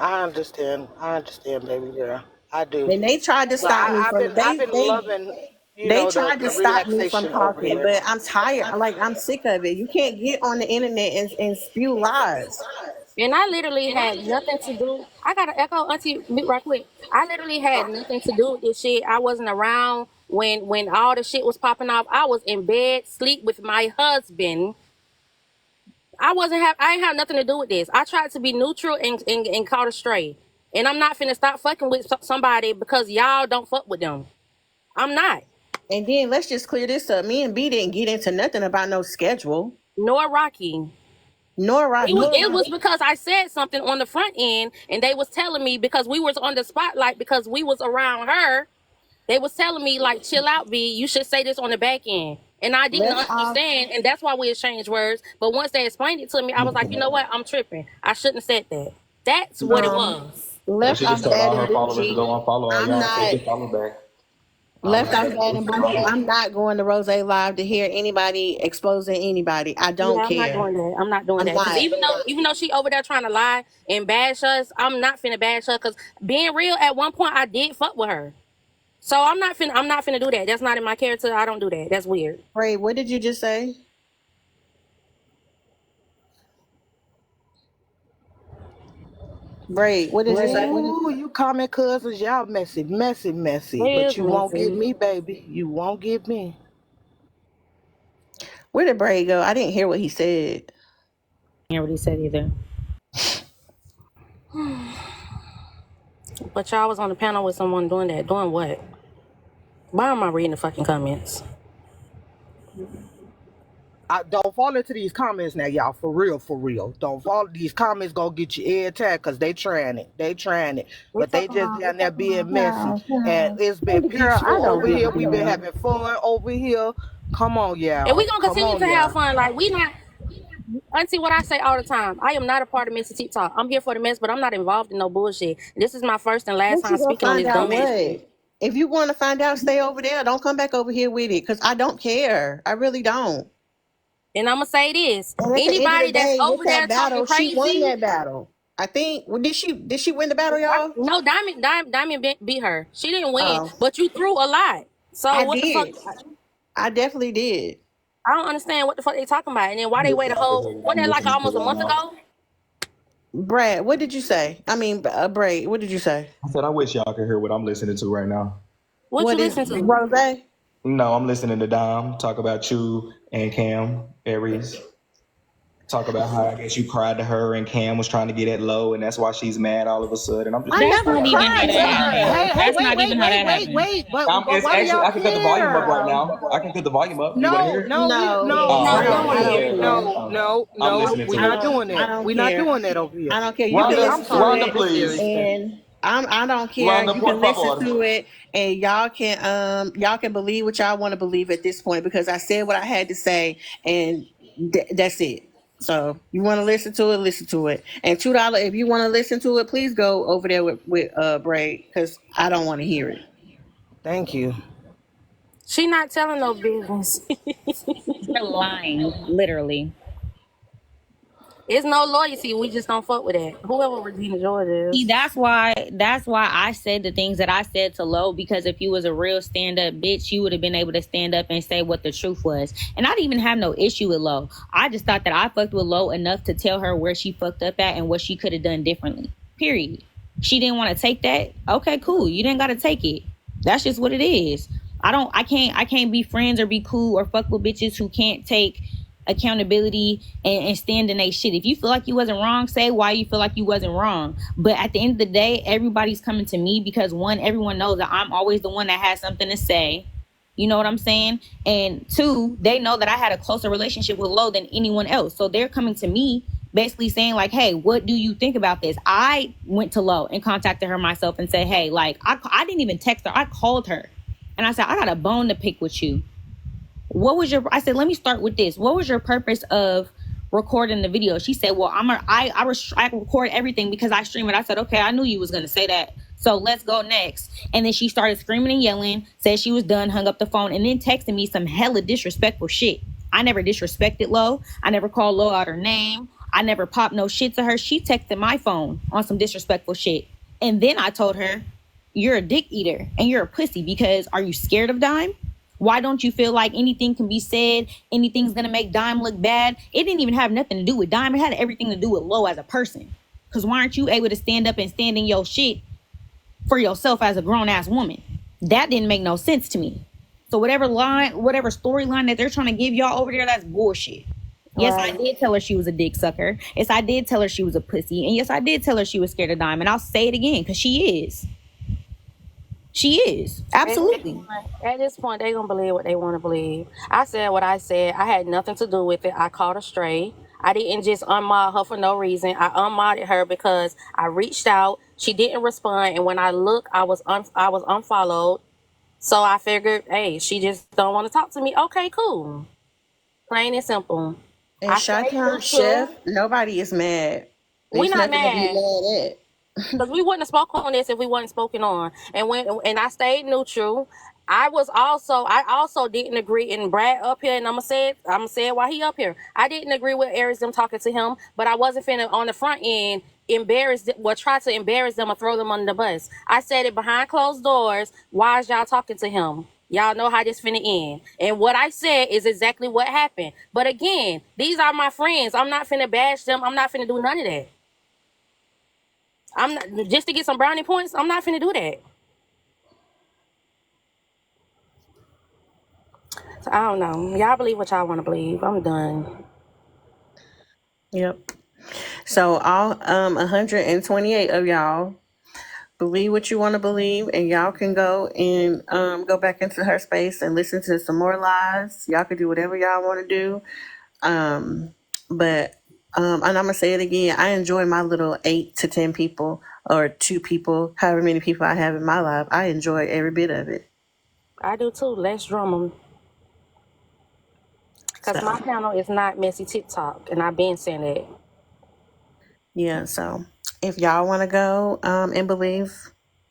I understand. I understand, baby girl. I do. And they tried to But stop me from I've been loving, they tried to the stop me from relaxation over talking, here. but I'm tired. I'm sick of it. You can't get on the internet and spew lies. And I literally had nothing to do. I gotta echo Auntie right quick. I literally had nothing to do with this shit. I wasn't around when all the shit was popping off. I was in bed, sleep with my husband. I ain't have nothing to do with this. I tried to be neutral and caught a stray. And I'm not finna stop fucking with somebody because y'all don't fuck with them. I'm not. And then let's just clear this up. Me and B didn't get into nothing about no schedule. Nor Rocky. Nor It Rocky. was because I said something on the front end and they was telling me because we was on the spotlight because we was around her. They was telling me like, chill out, B. You should say this on the back end. And I didn't Left off. understand, and that's why we exchanged words. But once they explained it to me, I was like, you know what? I'm tripping. I shouldn't have said that. That's what it Um, was. And left she off just told bad all and her followers to bougie. go unfollow all I'm y'all so not you can follow back. All left off that. bad and bougie. I'm not going to Rose Live to hear anybody exposing anybody. I don't Yeah, I'm not care. doing that. I'm not doing I'm that because not. even though she over there trying to lie and bash us, I'm not finna bash her. Because being real, at one point I did fuck with her, so I'm not finna do that. That's not in my character. I don't do that. That's weird. Ray, what did you just say? Bray, what did you say? Ooh, you comment cousins, y'all messy, messy, messy. It But is you won't get messy. me, baby. You won't get me. Where did Bray go? I didn't hear what he said. Can't really say either. But y'all was on the panel with someone doing that. Doing what? Why am I reading the fucking comments? I don't fall into these comments now, y'all. For real, for real. Don't fall. These comments gonna get you air tag because they trying it. They trying it. We But they talking just about down there being messy. And No, it's been baby girl, I peaceful don't over give here. a We've been damn. having fun over here. Come on, and we y'all. gonna Come continue on, to have y'all. fun. Like we not Auntie, what I say all the time, I am not a part of Mr. TikTok. I'm here for the mess, but I'm not involved in no bullshit. This is my first and last But time you gonna speaking on find this out dumb ass what? shit. If you want to find out, stay over there. Don't come back over here with it, because I don't care. I really don't. And I'm gonna say this: And at the end of the anybody that's day, with over there that talking battle, she won crazy, that battle. I think. Well, did she win the battle, y'all? no, Diamond beat her. She didn't win, Oh, but you threw a lot. So I what the fuck? did. I definitely did. I don't understand what the fuck they talking about. And then why I they wish wait a y'all could whole? hear what What I'm that like listening to almost a right month now. ago? Brad, what did you say? I mean, Bray, what did you say? I said I wish y'all could hear what I'm listening to right now. What you What is listen to? Rose? No, I'm listening to Dom talk about you and Cam Aries. Talk about how I guess you cried to her and Cam was trying to get at low and that's why she's mad all of a sudden. I'm just I That's never not even how cried to that her. happened. Hey, That's wait, not wait, even how wait, that wait, happened. wait. But it's why do actually y'all I can cut the volume up right care? now. I can cut the volume up. You wanna No, hear it? no, No, no, No, I we don't don't. want I to no, hear don't it. care. I'm no. listening We're to I not it. don't. doing I that. don't We're not care. doing that over here. I don't care. You can Rhonda, I'm listen to sorry, Rhonda, it, Miss Aries. please. and I don't care. Rhonda, You por can listen favor. to it, and y'all can believe what y'all want to believe at this point, because I said what I had to say, and that's it. So you want to listen to it. And $2, if you want to listen to it, please go over there with Bray, because I don't want to hear it. Thank you. She not telling no business. They're lying, literally. It's no loyalty. We just don't fuck with that. Whoever Regina George See, is. that's why I said the things that I said to Lo, because if you was a real stand up bitch, you would have been able to stand up and say what the truth was. And I didn't even have no issue with Lo. I just thought that I fucked with Lo enough to tell her where she fucked up at and what she could have done differently. Period. She didn't want to take that. Okay, cool. You didn't gotta take it. That's just what it is. I can't be friends or be cool or fuck with bitches who can't take accountability and stand in a shit. If you feel like you wasn't wrong, say why you feel like you wasn't wrong. But at the end of the day, everybody's coming to me because one, everyone knows that I'm always the one that has something to say. You know what I'm saying? And two, they know that I had a closer relationship with Lo than anyone else. So they're coming to me basically saying like, hey, what do you think about this? I went to Lo and contacted her myself and said, hey, like I didn't even text her. I called her and I said, I got a bone to pick with you. What was your, I said, let me start with this. What was your purpose of recording the video? She said, well, I record everything because I stream it. I said, okay, I knew you was going to say that. So let's go next. And then she started screaming and yelling, said she was done, hung up the phone, and then texted me some hella disrespectful shit. I never disrespected Lo. I never called Lo out her name. I never popped no shit to her. She texted my phone on some disrespectful shit. And then I told her, you're a dick eater and you're a pussy because are you scared of Dime? Why don't you feel like anything can be said? Anything's gonna make Dime look bad? It didn't even have nothing to do with Dime. It had everything to do with Lo as a person. Cause why aren't you able to stand up and stand in your shit for yourself as a grown ass woman? That didn't make no sense to me. So whatever storyline that they're trying to give y'all over there, that's bullshit. Yes, I Right. did tell her she was a dick sucker. Yes, I did tell her she was a pussy. And yes, I did tell her she was scared of Dime. And I'll say it again, because she is. She is. Absolutely. At this point, they gonna believe what they want to believe. I said what I said. I had nothing to do with it. I called her straight. I didn't just unmod her for no reason. I unmodded her because I reached out. She didn't respond, and when I looked, I was unfollowed. So I figured, hey, she just don't want to talk to me. Okay, cool. Plain and simple. And I stayed Chi-Town neutral. Chef, nobody is mad. We There's not nothing to be mad. mad at. Because we wouldn't have spoken on this if we wasn't spoken on. And I stayed neutral. I also didn't agree, and Brad up here, and I'm gonna say it while he up here. I didn't agree with Aries them talking to him, but I wasn't finna on the front end try to embarrass them or throw them under the bus. I said it behind closed doors. Why is y'all talking to him? Y'all know how this finna end. And what I said is exactly what happened. But again, these are my friends. I'm not finna bash them. I'm not finna do none of that. I'm not just to get some brownie points. I'm not finna do that. So I don't know. Y'all believe what y'all want to believe. I'm done. Yep. So all 128 of y'all believe what you want to believe, and y'all can go and go back into her space and listen to some more lies. Y'all can do whatever y'all want to do. But and I'm gonna say it again. I enjoy my little 8 to 10 people or 2 people, however many people I have in my life. I enjoy every bit of it. I do too. Let's drum them. Because So my panel is not messy TikTok. And I've been saying that. yeah. So if y'all want to go and believe,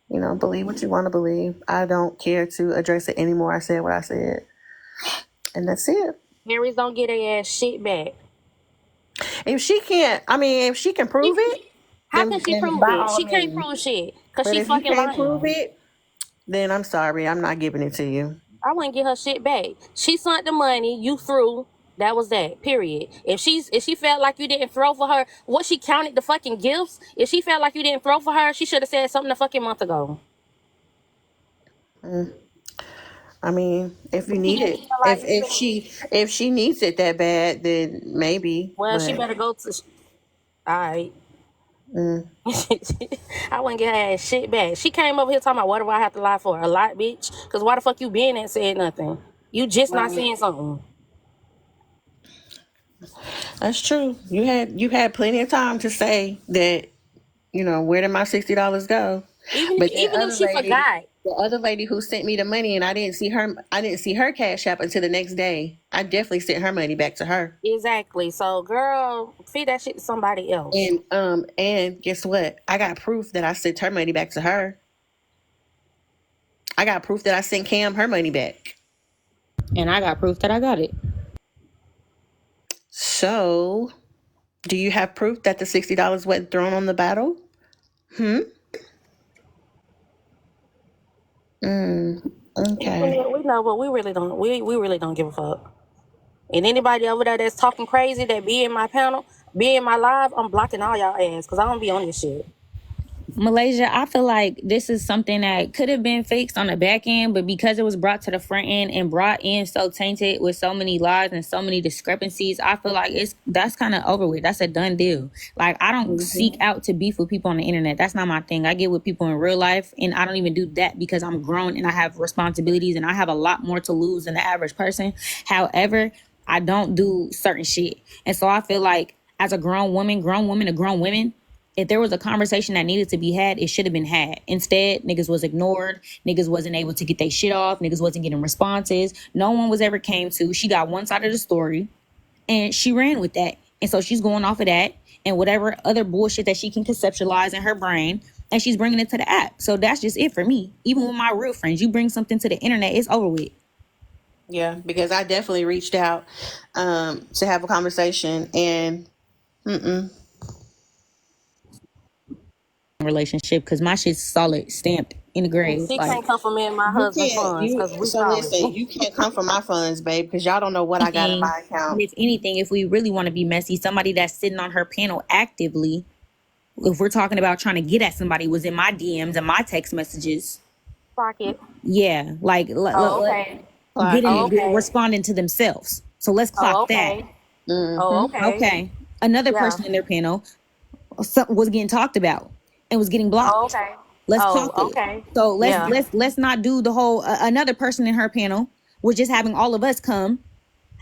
believe what you want to believe. I don't care to address it anymore. I said what I said, and that's it. Aries don't get their ass shit back. If she can't, I mean, if she can prove it, How can she then prove by it? all She can't means. prove shit. Because But she if you fucking can't prove lying. it, then I'm sorry. I'm not giving it to you. I wouldn't get her shit back. She sent the money, you threw. That was that. Period. If she felt like you didn't throw for her, what she counted the fucking gifts. If she felt like you didn't throw for her, she should have said something a fucking month ago. I mean, if you But she need didn't it, feel if like. if she if she needs it that bad, then maybe. Well, she But better go to. All right. I wouldn't get her ass shit back. She came over here talking about what do I have to lie for? A lot, bitch. Because why the fuck you been and said nothing? You just not saying something. that's true. You had plenty of time to say that. Where did my $60 go? Even if But even if she forgot. the other lady who sent me the money, and I didn't see her cash app until the next day. I definitely sent her money back to her. Exactly. So, girl, feed that shit to somebody else. And guess what? I got proof that I sent her money back to her. I got proof that I sent Cam her money back. And I got proof that I got it. So, do you have proof that the $60 wasn't thrown on the battle? Okay. We know, but we really don't. We really don't give a fuck. And anybody over there that's talking crazy that be in my panel, be in my live, I'm blocking all y'all ass because I don't be on this shit. Malaysia, I feel like this is something that could have been fixed on the back end, but because it was brought to the front end and brought in so tainted with so many lies and so many discrepancies, I feel like that's kind of over with. That's a done deal. Like, I don't seek out to beef with people on the internet. That's not my thing. I get with people in real life, and I don't even do that because I'm grown and I have responsibilities and I have a lot more to lose than the average person. However, I don't do certain shit. And so I feel like as a grown woman to grown women, if there was a conversation that needed to be had, it should have been had. Instead, niggas was ignored. Niggas wasn't able to get their shit off. Niggas wasn't getting responses. No one was ever came to. She got one side of the story and she ran with that. And so she's going off of that and whatever other bullshit that she can conceptualize in her brain, and she's bringing it to the app. So that's just it for me. Even with my real friends, you bring something to the internet, it's over with. Yeah, because I definitely reached out to have a conversation, and Relationship, because my shit's solid, stamped in the grave. She Like, can't come for me and my you husband can't. funds You because we so solid. listen. You can't come from my funds, babe, because y'all don't know what I got in anything, my and account. if anything, if we really want to be messy, somebody that's sitting on her panel actively, if we're talking about trying to get at somebody, was in my DMs and my text messages. Fuck it. Yeah, like Oh, okay. Clock Oh, it. okay. responding to themselves. So let's Oh, clock that. okay. Oh, okay. Okay, another Yeah. person in their panel was getting talked about and was getting Oh, blocked. okay. Let's clock Oh, it. okay. So let's Yeah. let's let's not do the whole another person in her panel was just having all of us come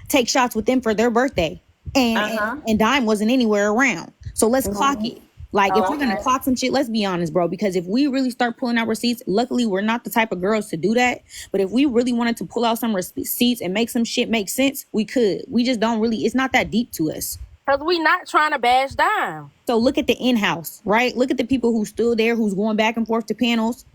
take shots with them for their birthday, and Uh and, huh. and Dime wasn't anywhere around. So let's clock it. Like, if Oh, we're gonna okay. clock some shit, let's be honest, bro. Because if we really start pulling out receipts, luckily we're not the type of girls to do that. But if we really wanted to pull out some receipts and make some shit make sense, we could. We just don't really. It's not that deep to us. Because we not trying to bash Dime. So look at the in-house, right? Look at the people who's still there, who's going back and forth to panels.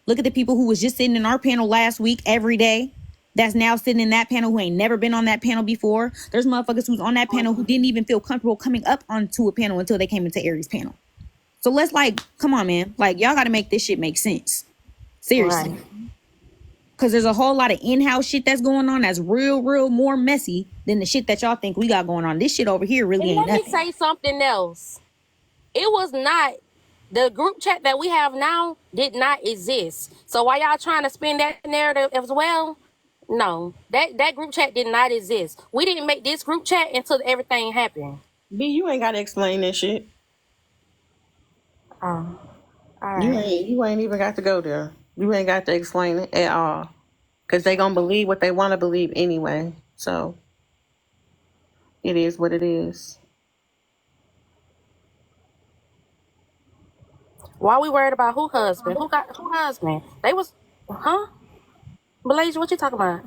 Look at the people who was just sitting in our panel last week every day. That's now sitting in that panel who ain't never been on that panel before. There's motherfuckers who's on that panel who didn't even feel comfortable coming up onto a panel until they came into Aries panel. So let's like, come on, man. Like, y'all got to make this shit make sense. Seriously. Right. Because there's a whole lot of in-house shit that's going on that's real more messy than the shit that y'all think we got going on. This shit over here really And ain't let me nothing. say something else. It was not the group chat that we have now did not exist. So why y'all trying to spin that narrative as well? No, that group chat did not exist. We didn't make this group chat until everything happened. B, you ain't gotta explain this shit. Oh, all You right. ain't even got to go there. You ain't got to explain it at all. Cause they gonna believe what they wanna believe anyway. So it is what it is. Why we worried about who husband? Who got who husband? They was, huh? Blaze, what you talking about?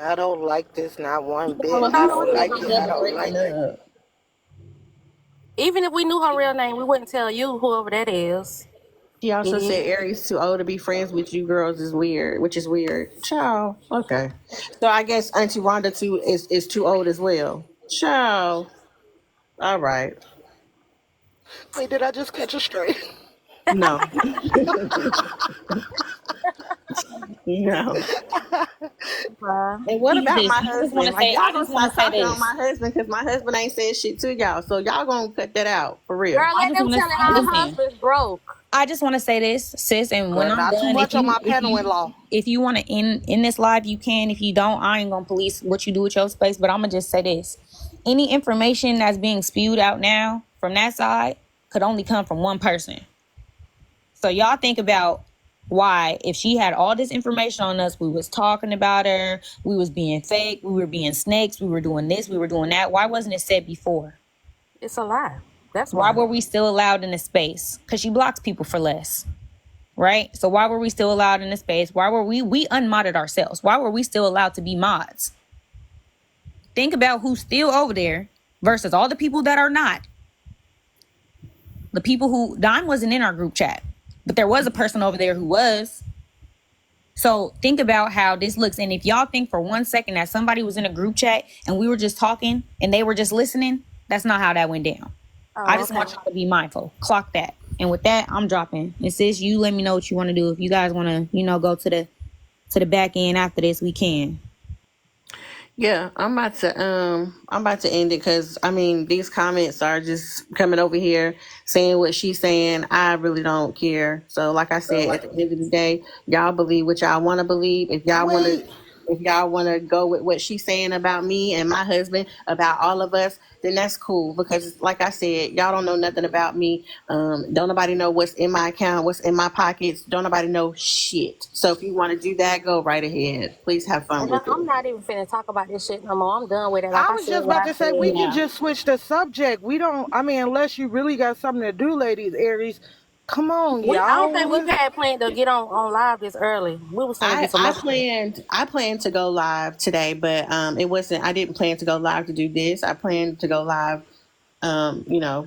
I don't like this not one bit. Well, I who Tyler, what don't you said like they talking it. I never about? don't breaking like it. up? Even if we knew her real name, we wouldn't tell you whoever that is. She also said Idiot. Aries too old to be friends with you girls is weird, which is weird. Ciao. Okay. So I guess Auntie Rhonda too is too old as well. Ciao. All right. Wait, did I just catch a stray? No. No. And what about Jesus, my husband? Like y'all I gonna just want stop to say talking on this. my husband because my husband ain't said shit to y'all. So y'all gonna cut that out for real. Girl, I let just them want tell it to our listen. husbands broke. I just want to say this, sis, and when But I'm not too done, much on my panel in law. if you want to end this live, you can. If you don't, I ain't gonna police what you do with your space. But I'm gonna just say this: any information that's being spewed out now from that side could only come from one person. So y'all think about why, if she had all this information on us, we was talking about her, we was being fake, we were being snakes, we were doing this, we were doing that. Why wasn't it said before? It's a lie. That's Why why. were we still allowed in the space? Because she blocks people for less. Right? So why were we still allowed in the space? Why were we unmodded ourselves? Why were we still allowed to be mods? Think about who's still over there versus all the people that are not. The people who Don wasn't in our group chat, but there was a person over there who was. So think about how this looks. And if y'all think for 1 second that somebody was in a group chat and we were just talking and they were just listening, that's not how that went down. I Oh, just okay. want y'all to be mindful. Clock that. And with that, I'm dropping. And sis, you let me know what you want to do. If you guys want to, go to the back end after this, we can. Yeah, I'm about to end it because I mean these comments are just coming over here saying what she's saying. I really don't care. So like I said, at the end of the day, y'all believe what y'all want to believe. Wait. If y'all want to go with what she's saying about me and my husband, about all of us, then that's cool. Because like I said, y'all don't know nothing about me. Don't nobody know what's in my account, what's in my pockets. Don't nobody know shit. So if you want to do that, go right ahead. Please have fun And with it. I'm not even finna talk about this shit no more. I'm done with it. Like I I was said just what about I to say we said. can Yeah. just switch the subject. We don't. I mean, unless you really got something to do, ladies, Aries. Come on, I don't think y'all. we had planned to get on live this early. We was finna do I some I other shit. planned I planned to go live today, but it wasn't. I didn't plan to go live to do this. I planned to go live,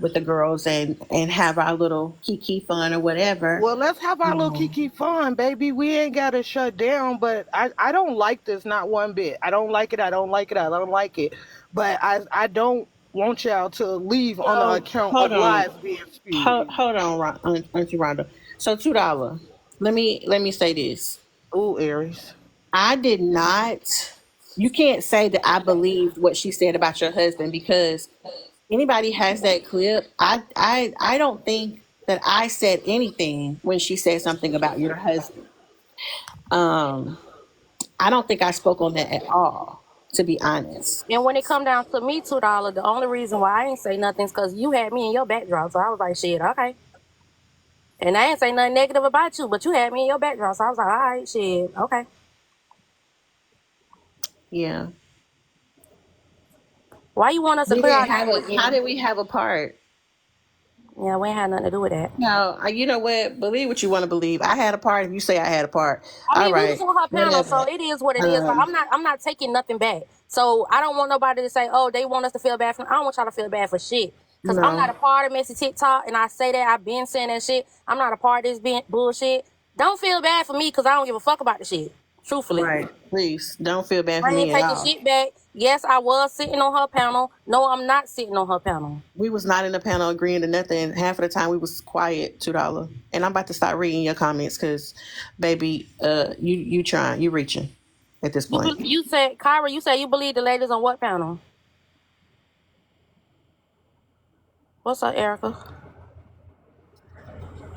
with the girls and have our little kiki fun or whatever. Well, let's have our little Um, kiki fun, baby. We ain't got to shut down, but I don't like this not one bit. I don't like it. I don't like it. I don't like it. But I don't want y'all to leave on the so account hold of on, lies being spewed. hold on, Auntie Rhonda. So $2. Let me say this. Ooh, Aries. I did not. You can't say that I believed what she said about your husband because anybody has that clip. I don't think that I said anything when she said something about your husband. Um, I don't think I spoke on that at all, to be honest. And when it come down to me, $2, the only reason why I ain't say nothing is because you had me in your backdrop. So I was like, shit, okay. And I ain't say nothing negative about you, but you had me in your backdrop. So I was like, all right, shit, okay. Yeah, Why you want us to we clear our didn't have name a. How again? did we have a part? Yeah, we ain't had nothing to do with that. No, you know what? Believe what you want to believe. I had a part. If you say I had a part, I all mean, we was right, on her panel, whatever. so it is what it is. Like, Um, I'm not taking nothing back. So I don't want nobody to say, oh, they want us to feel bad for. I don't want y'all to feel bad for shit. Cause I'm not no, a part of Messy TikTok, and I say that I've been saying that shit. I'm not a part of this bullshit. Don't feel bad for me, cause I don't give a fuck about the shit. Truthfully, right. Please don't feel bad for I ain't me at taking all. shit back. Yes, I was sitting on her panel. No, I'm not sitting on her panel. We was not in the panel agreeing to nothing. Half of the time we was quiet, $2. And I'm about to start reading your comments because, baby, you trying, you reaching at this point. You said, Kyra, you said you believe the ladies on what panel? What's up, Erica?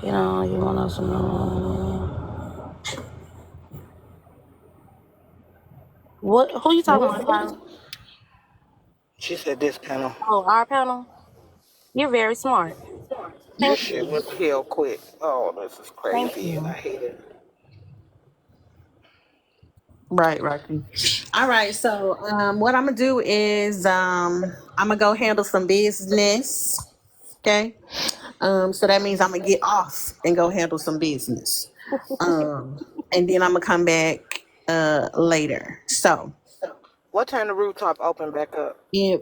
You know, you want us to know. What? Who you talking about, Kyra? She said this panel. Oh, our panel. You're very smart. This Thank shit you. went to hell quick. Oh, this is Thank crazy, and I you. hate it. Right, Rocky. All right, so what I'm gonna do is I'm gonna go handle some business. Okay. So that means I'm gonna get off and go handle some business. And then I'm gonna come back later. So What time the rooftop open back up? yeah,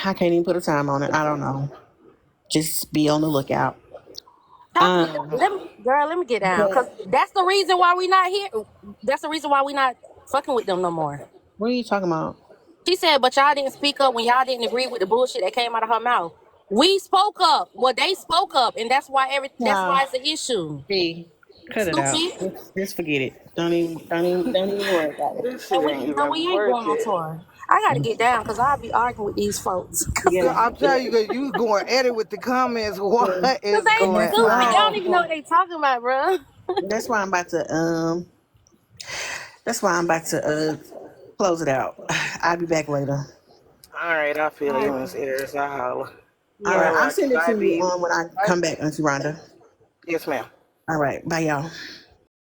I can't even put a time on it. I don't know. Just be on the lookout. Um, Let me get down, cause but that's the reason why we not here. That's the reason why we not fucking with them no more. what are you talking about? She said, but y'all didn't speak up when y'all didn't agree with the bullshit that came out of her mouth. We spoke up. Well, they spoke up, and that's why that's No, why it's an issue. B, cut it out. Stupid. Just forget it. Don't even worry about it. This shit ain't No, even we ain't worth going on it. tour. I gotta get down because I'll be arguing with these folks. Girl, Yeah, I'm telling you, girl, you going at it with the comments. What yeah. Cause is they going That's stupid. why. Y'all don't on? even know what they talking about, bro. That's why I'm about to. That's why I'm about to close it out. I'll be back later. All right, I feel All you, right. Miss Ayers. I holler. All All right, Yeah. I'll right, send it to bye, you B. when I Bye. come back, Auntie Rhonda. Yes, ma'am. All right, bye, y'all.